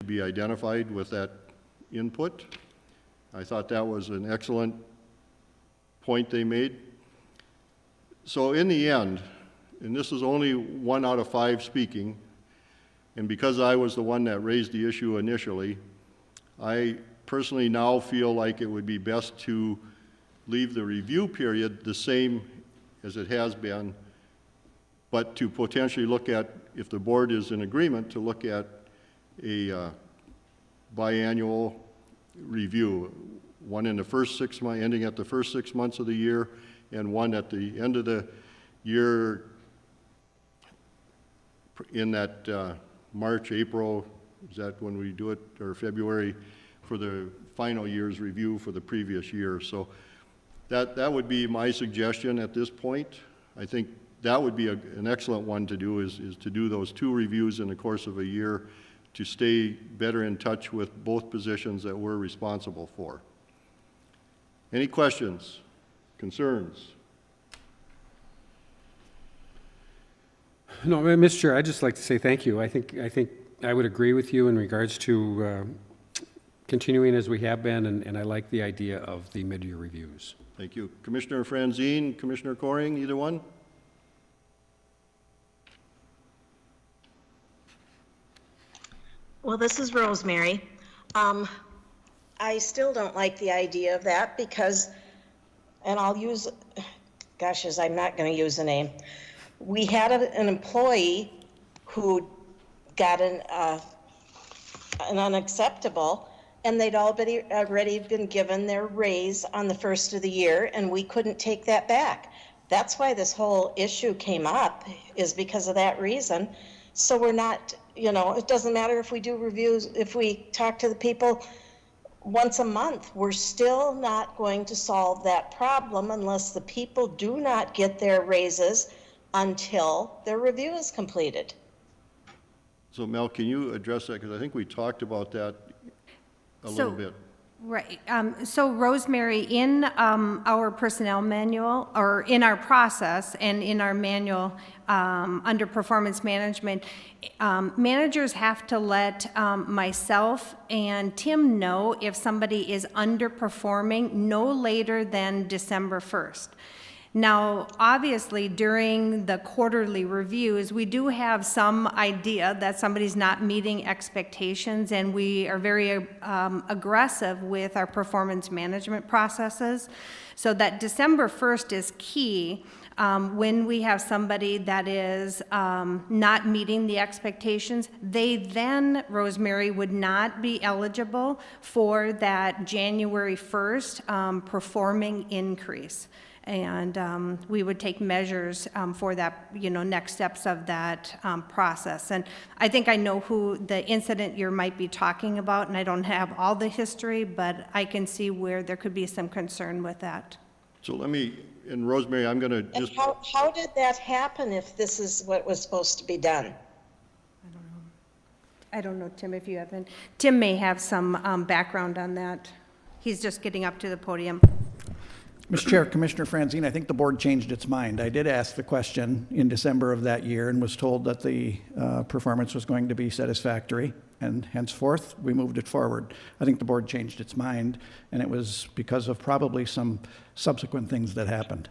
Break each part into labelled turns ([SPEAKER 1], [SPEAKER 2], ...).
[SPEAKER 1] to be identified with that input. I thought that was an excellent point they made. So in the end, and this is only 1 out of 5 speaking, and because I was the one that raised the issue initially, I personally now feel like it would be best to leave the review period the same as it has been, but to potentially look at, if the board is in agreement, to look at a biannual review, one in the first 6 months, ending at the first 6 months of the year, and one at the end of the year in that March, April, is that when we do it, or February, for the final year's review for the previous year. So that would be my suggestion at this point. I think that would be an excellent one to do, is to do those 2 reviews in the course of a year to stay better in touch with both positions that we're responsible for. Any questions, concerns?
[SPEAKER 2] No, Mr. Chair, I'd just like to say thank you. I think I would agree with you in regards to continuing as we have been, and I like the idea of the mid-year reviews.
[SPEAKER 1] Thank you. Commissioner Franzine, Commissioner Coring, either one?
[SPEAKER 3] Well, this is Rosemary. I still don't like the idea of that because, and I'll use, gosh, I'm not going to use a name. We had an employee who got an unacceptable, and they'd already been given their raise on the first of the year, and we couldn't take that back. That's why this whole issue came up, is because of that reason. So we're not, it doesn't matter if we do reviews, if we talk to the people once a month, we're still not going to solve that problem unless the people do not get their raises until their review is completed.
[SPEAKER 1] So Mel, can you address that? Because I think we talked about that a little bit.
[SPEAKER 4] Right. So Rosemary, in our personnel manual, or in our process and in our manual under performance management, managers have to let myself and Tim know if somebody is underperforming no later than December 1st. Now, obviously, during the quarterly reviews, we do have some idea that somebody's not meeting expectations, and we are very aggressive with our performance management processes. So that December 1st is key. When we have somebody that is not meeting the expectations, they then, Rosemary, would not be eligible for that January 1st performing increase. And we would take measures for that, next steps of that process. And I think I know who the incident you might be talking about, and I don't have all the history, but I can see where there could be some concern with that.
[SPEAKER 1] So let me, and Rosemary, I'm going to just...
[SPEAKER 3] And how did that happen if this is what was supposed to be done?
[SPEAKER 4] I don't know, Tim, if you have any. Tim may have some background on that. He's just getting up to the podium.
[SPEAKER 5] Mr. Chair, Commissioner Franzine, I think the board changed its mind. I did ask the question in December of that year and was told that the performance was going to be satisfactory, and henceforth, we moved it forward. I think the board changed its mind, and it was because of probably some subsequent things that happened.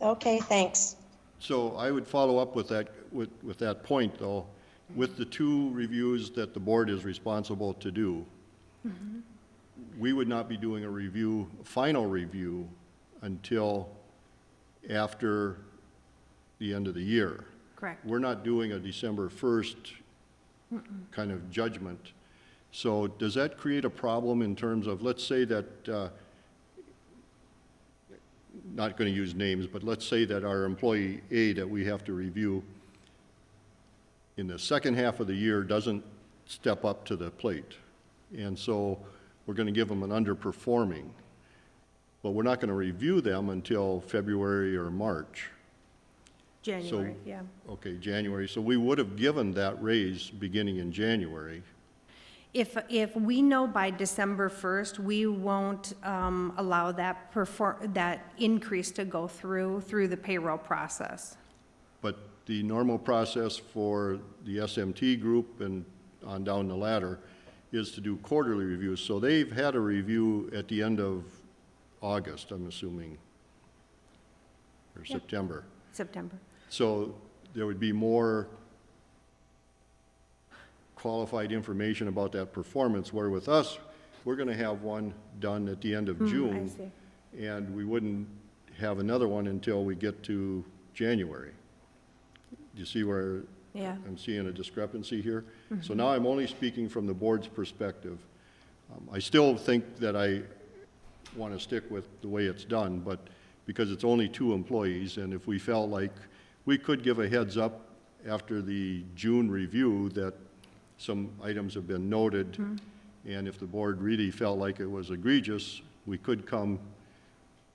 [SPEAKER 3] Okay, thanks.
[SPEAKER 1] So I would follow up with that point, though, with the 2 reviews that the board is responsible to do. Mm-hmm. We would not be doing a final review, until after the end of the year.
[SPEAKER 4] Correct.
[SPEAKER 1] We're not doing a December 1st kind of judgment. So does that create a problem in terms of, let's say that, not going to use names, but let's say that our employee A that we have to review in the second half of the year doesn't step up to the plate. And so we're going to give them an underperforming, but we're not going to review them until February or March.
[SPEAKER 4] January, yeah.
[SPEAKER 1] Okay, January. So we would have given that raise beginning in January.
[SPEAKER 4] If we know by December 1st, we won't allow that increase to go through the payroll process.
[SPEAKER 1] But the normal process for the SMT group and on down the ladder is to do quarterly reviews. So they've had a review at the end of August, I'm assuming, or September.
[SPEAKER 4] September.
[SPEAKER 1] So there would be more qualified information about that performance, where with us, we're going to have one done at the end of June.
[SPEAKER 4] see.
[SPEAKER 1] And we wouldn't have another one until we get to January. Do you see where
[SPEAKER 4] Yeah.
[SPEAKER 1] I'm seeing a discrepancy here? So now I'm only speaking from the board's perspective. I still think that I want to stick with the way it's done, but because it's only 2 employees, and if we felt like we could give a heads up after the June review that some items have been noted, and if the board really felt like it was egregious, we could come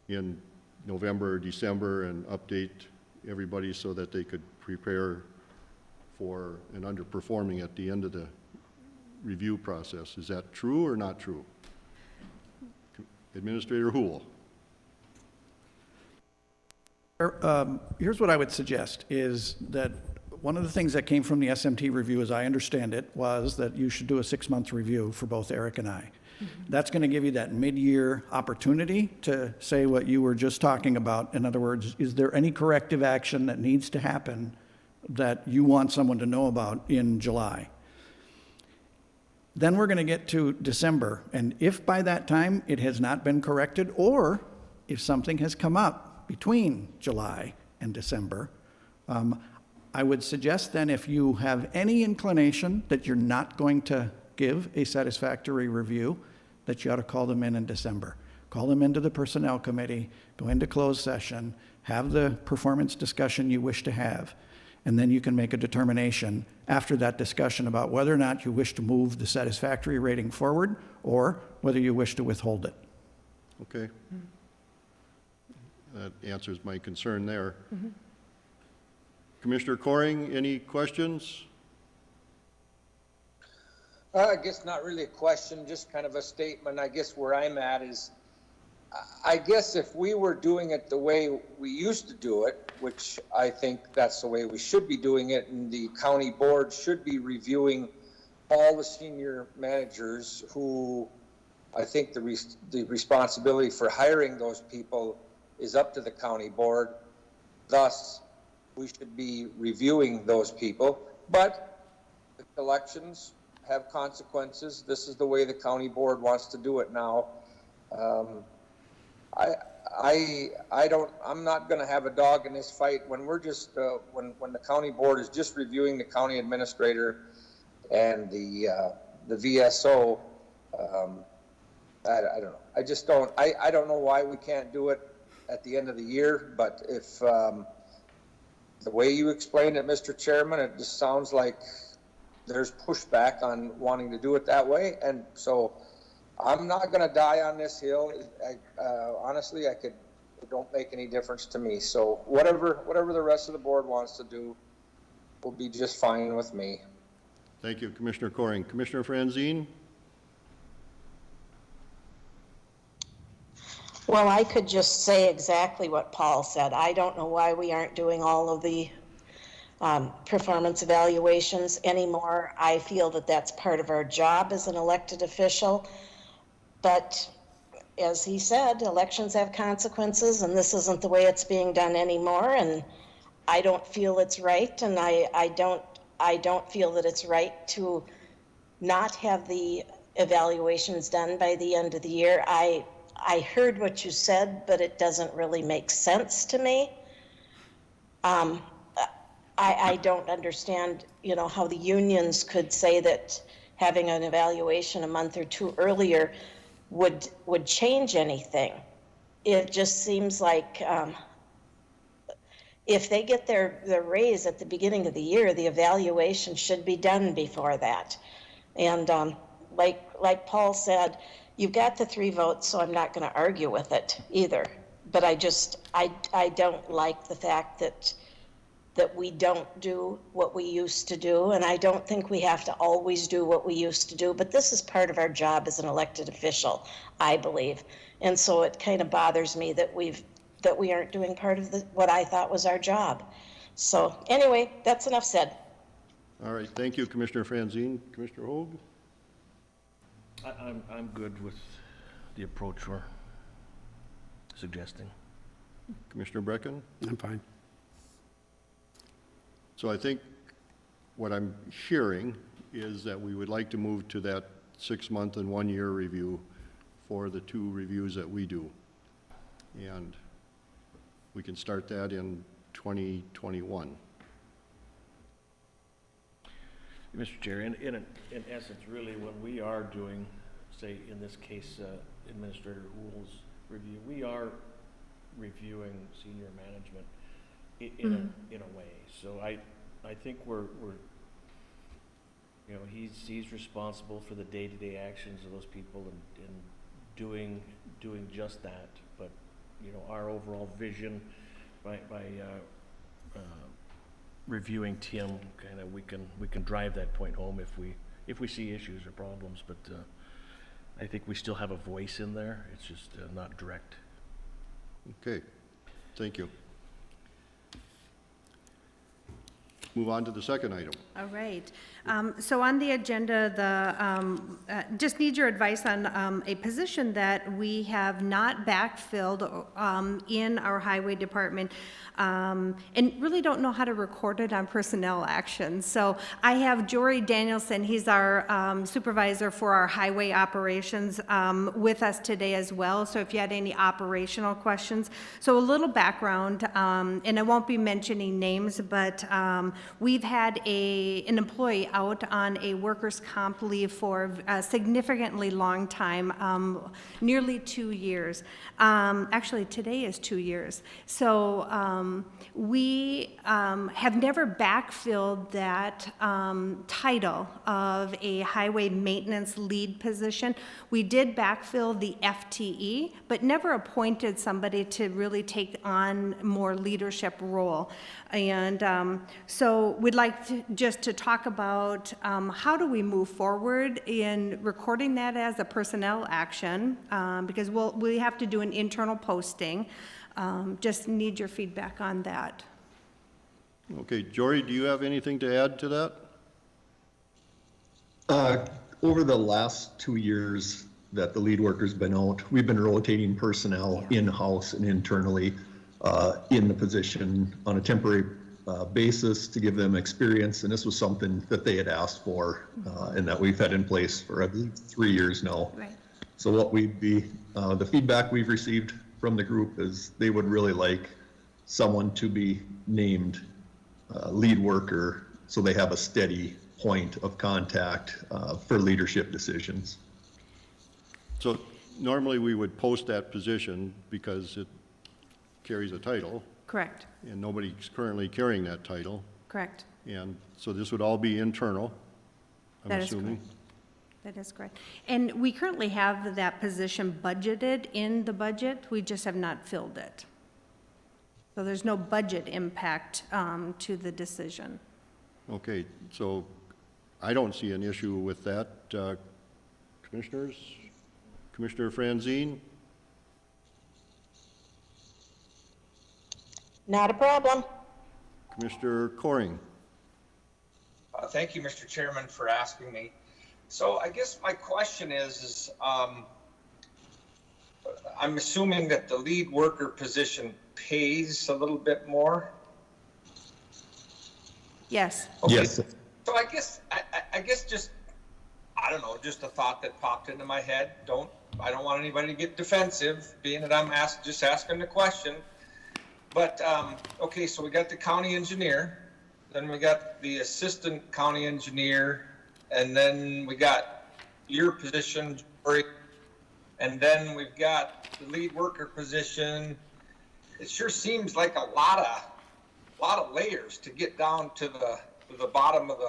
[SPEAKER 1] in November or December and update everybody so that they could prepare for an underperforming at the end of the review process. Is that true or not true? Administrator Houle.
[SPEAKER 5] Here's what I would suggest, is that one of the things that came from the SMT review, as I understand it, was that you should do a 6-month review for both Eric and I. That's going to give you that mid-year opportunity to say what you were just talking about. In other words, is there any corrective action that needs to happen that you want someone to know about in July? Then we're going to get to December, and if by that time it has not been corrected, or if something has come up between July and December, I would suggest then, if you have any inclination that you're not going to give a satisfactory review, that you ought to call them in December. Call them into the Personnel Committee, go into closed session, have the performance discussion you wish to have, and then you can make a determination after that discussion about whether or not you wish to move the satisfactory rating forward or whether you wish to withhold it.
[SPEAKER 1] Okay. That answers my concern there. Commissioner Coring, any questions?
[SPEAKER 6] I guess not really a question, just kind of a statement. I guess where I'm at is, I guess if we were doing it the way we used to do it, which I think that's the way we should be doing it, and the county board should be reviewing all the senior managers who, I think the responsibility for hiring those people is up to the county board. Thus, we should be reviewing those people. But the elections have consequences. This is the way the county board wants to do it now. I'm not going to have a dog in this fight when we're just when the county board is just reviewing the county administrator and the VSO. I don't know. I just don't. I don't know why we can't do it at the end of the year. But if the way you explained it, Mr. Chairman, it just sounds like there's pushback on wanting to do it that way, and so I'm not going to die on this hill. Honestly, it don't make any difference to me. So whatever the rest of the board wants to do will be just fine with me.
[SPEAKER 1] Thank you, Commissioner Coring. Commissioner Franzine?
[SPEAKER 3] Well, I could just say exactly what Paul said. I don't know why we aren't doing all of the performance evaluations anymore. I feel that that's part of our job as an elected official. But as he said, elections have consequences, and this isn't the way it's being done anymore. And I don't feel it's right, and I don't feel that it's right to not have the evaluations done by the end of the year. I heard what you said, but it doesn't really make sense to me. I don't understand, how the unions could say that having an evaluation a month or 2 earlier would change anything. It just seems like if they get their raise at the beginning of the year, the evaluation should be done before that. And like Paul said, you've got the 3 votes, so I'm not going to argue with it either. But I don't like the fact that we don't do what we used to do, and I don't think we have to always do what we used to do, but this is part of our job as an elected official, I believe. And so it kind of bothers me that we aren't doing part of what I thought was our job. So anyway, that's enough said.
[SPEAKER 1] All right, thank you, Commissioner Franzine. Commissioner Hoag?
[SPEAKER 7] I'm good with the approach we're suggesting.
[SPEAKER 1] Commissioner Brecken?
[SPEAKER 2] I'm fine.
[SPEAKER 1] So I think what I'm hearing is that we would like to move to that 6-month and 1-year review for the 2 reviews that we do. And we can start that in 2021.
[SPEAKER 7] Mr. Chair, in essence, really, when we are doing, say, in this case, Administrator Uhl's review, we are reviewing senior management in a way. So I think we're you know, he's responsible for the day-to-day actions of those people and doing just that. But, you know, our overall vision by reviewing Tim, kind of, we can drive that point home if we see issues or problems. But I think we still have a voice in there. It's just not direct.
[SPEAKER 1] Okay, thank you. Move on to the second item.
[SPEAKER 4] All right. So on the agenda, just need your advice on a position that we have not backfilled in our highway department, and really don't know how to record it on personnel actions. So I have Jory Danielson, he's our supervisor for our highway operations, with us today as well. So if you had any operational questions. So a little background, and I won't be mentioning names, but we've had an employee out on a workers' comp leave for a significantly long time, nearly 2 years. Actually, today is 2 years. So we have never backfilled that title of a highway maintenance lead position. We did backfill the FTE, but never appointed somebody to really take on more leadership role. And so we'd like to talk about how do we move forward in recording that as a personnel action, because we have to do an internal posting. Just need your feedback on that.
[SPEAKER 1] Okay, Jory, do you have anything to add to that?
[SPEAKER 8] Over the last 2 years that the lead worker's been out, we've been rotating personnel in-house and internally in the position on a temporary basis to give them experience. And this was something that they had asked for and that we've had in place for, I believe, 3 years now.
[SPEAKER 4] Right.
[SPEAKER 8] So what the feedback we've received from the group is they would really like someone to be named lead worker so they have a steady point of contact for leadership decisions.
[SPEAKER 1] So normally we would post that position because it carries a title,
[SPEAKER 4] Correct,
[SPEAKER 1] and nobody's currently carrying that title.
[SPEAKER 4] correct.
[SPEAKER 1] And so this would all be internal, I'm
[SPEAKER 4] That is
[SPEAKER 1] assuming.
[SPEAKER 4] correct. That is correct. And we currently have that position budgeted in the budget, we just have not filled it. So there's no budget impact to the decision.
[SPEAKER 1] Okay, so I don't see an issue with that. Commissioners? Commissioner Franzine?
[SPEAKER 3] Not a problem.
[SPEAKER 1] Commissioner Coring?
[SPEAKER 6] Thank you, Mr. Chairman, for asking me. So I guess my question is I'm assuming that the lead worker position pays a little bit more?
[SPEAKER 4] Yes,
[SPEAKER 6] Okay.
[SPEAKER 8] Yes.
[SPEAKER 6] So I guess just, I don't know, just a thought that popped into my head. I don't want anybody to get defensive, being that I'm just asking the question. But, okay, so we got the county engineer, then we got the assistant county engineer, and then we got your position, Jory, and then we've got the lead worker position. It sure seems like a lot of layers to get down to the bottom of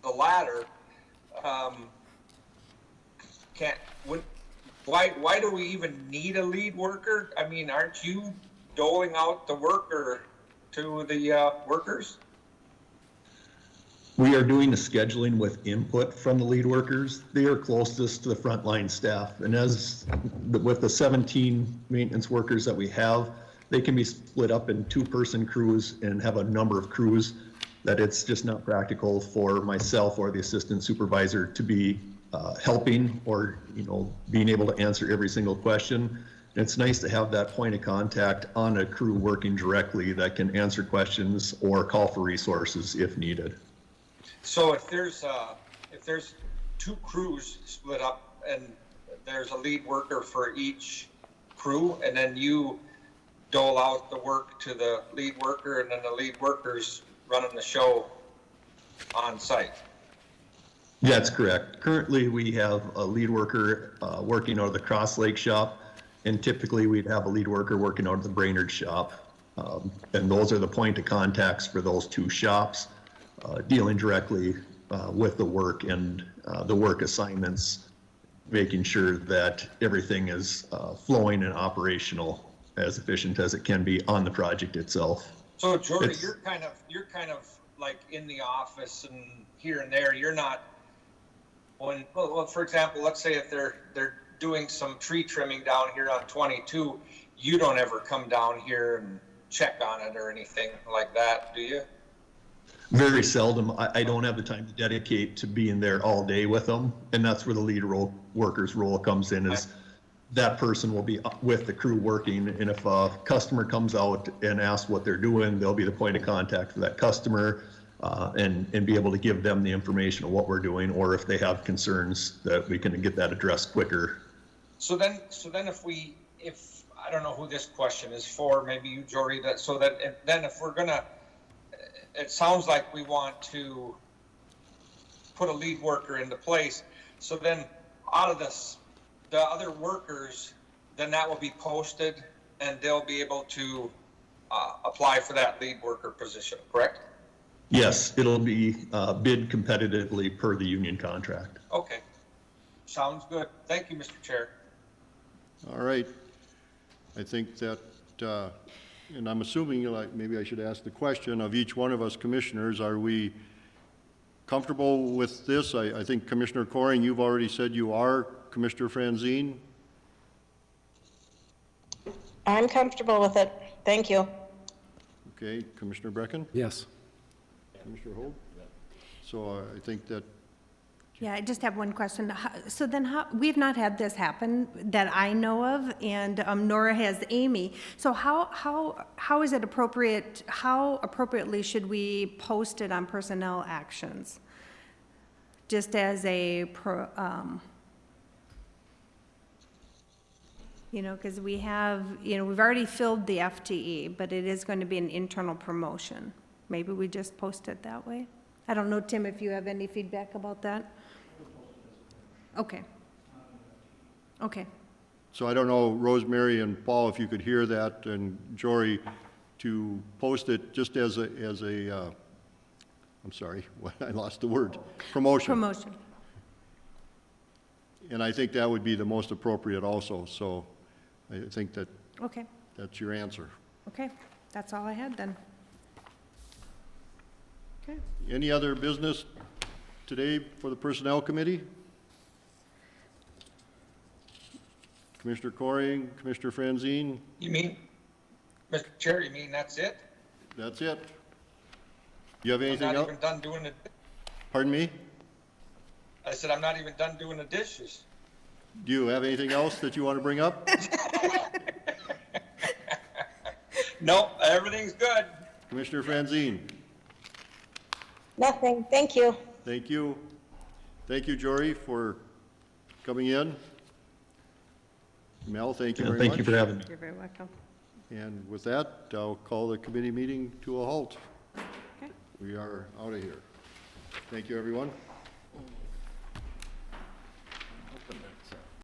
[SPEAKER 6] the ladder. Why do we even need a lead worker? I mean, aren't you doling out the worker to the workers?
[SPEAKER 8] We are doing the scheduling with input from the lead workers. They are closest to the frontline staff. And with the 17 maintenance workers that we have, they can be split up in two-person crews and have a number of crews, that it's just not practical for myself or the assistant supervisor to be helping or, being able to answer every single question. It's nice to have that point of contact on a crew working directly that can answer questions or call for resources if needed.
[SPEAKER 6] So if there's 2 crews split up and there's a lead worker for each crew, and then you dole out the work to the lead worker, and then the lead worker's running the show on site.
[SPEAKER 8] That's correct. Currently, we have a lead worker working out of the Cross Lake shop, and typically we'd have a lead worker working out of the Brainerd shop. And those are the point of contacts for those 2 shops, dealing directly with the work and the work assignments, making sure that everything is flowing and operational as efficient as it can be on the project itself.
[SPEAKER 6] So Jordy,
[SPEAKER 8] It's-
[SPEAKER 6] you're kind of like in the office and here and there. You're not well, for example, let's say if they're doing some tree trimming down here on 22, you don't ever come down here and check on it or anything like that, do you?
[SPEAKER 8] Very seldom. I don't have the time to dedicate to being there all day with them. And that's where the lead worker's role comes in, is that person will be with the crew working. And if a customer comes out and asks what they're doing, they'll be the point of contact for that customer and be able to give them the information of what we're doing, or if they have concerns, that we can get that addressed quicker.
[SPEAKER 6] So then if I don't know who this question is for, maybe you, Jordy, then if we're gonna, it sounds like we want to put a lead worker into place. So then out of this, the other workers, then that will be posted and they'll be able to apply for that lead worker position, correct?
[SPEAKER 8] Yes, it'll be bid competitively per the union contract.
[SPEAKER 6] Okay, sounds good. Thank you, Mr. Chair.
[SPEAKER 1] All right. I think that, and I'm assuming, like, maybe I should ask the question of each one of us commissioners, are we comfortable with this? I think Commissioner Coring, you've already said you are. Commissioner Franzine?
[SPEAKER 3] I'm comfortable with it. Thank you.
[SPEAKER 1] Okay, Commissioner Brecken?
[SPEAKER 2] Yes.
[SPEAKER 1] Commissioner Holt? So I think that,
[SPEAKER 4] Yeah, I just have one question. So then we've not had this happen that I know of, and nor has Amy. So how is it appropriate, how appropriately should we post it on personnel actions? Just as a, because we have, we've already filled the FTE, but it is going to be an internal promotion. Maybe we just post it that way? I don't know, Tim, if you have any feedback about that? Okay. Okay.
[SPEAKER 1] so I don't know, Rosemary and Paul, if you could hear that, and Jory, to post it just as a, I'm sorry, I lost the word, promotion.
[SPEAKER 4] Promotion.
[SPEAKER 1] And I think that would be the most appropriate also, so I think that
[SPEAKER 4] Okay.
[SPEAKER 1] that's your answer.
[SPEAKER 4] Okay. That's all I had then. Okay.
[SPEAKER 1] Any other business today for the Personnel Committee? Commissioner Coring, Commissioner Franzine,
[SPEAKER 6] You mean, Mr. Chair, you mean that's it?
[SPEAKER 1] that's it. You have
[SPEAKER 6] I'm
[SPEAKER 1] anything
[SPEAKER 6] not
[SPEAKER 1] else?
[SPEAKER 6] even done doing it.
[SPEAKER 1] Pardon me?
[SPEAKER 6] I said, I'm not even done doing the dishes.
[SPEAKER 1] Do you have anything else that you want to bring up?
[SPEAKER 6] Nope, everything's good.
[SPEAKER 1] Commissioner Franzine,
[SPEAKER 3] Nothing. Thank you.
[SPEAKER 1] thank you. Thank you, Jory, for coming in. Mel, thank you
[SPEAKER 8] And
[SPEAKER 1] very much.
[SPEAKER 8] thank you for having me.
[SPEAKER 4] You're very welcome.
[SPEAKER 1] And with that, I'll call the committee meeting to a halt.
[SPEAKER 4] Okay.
[SPEAKER 1] We are out of here. Thank you, everyone.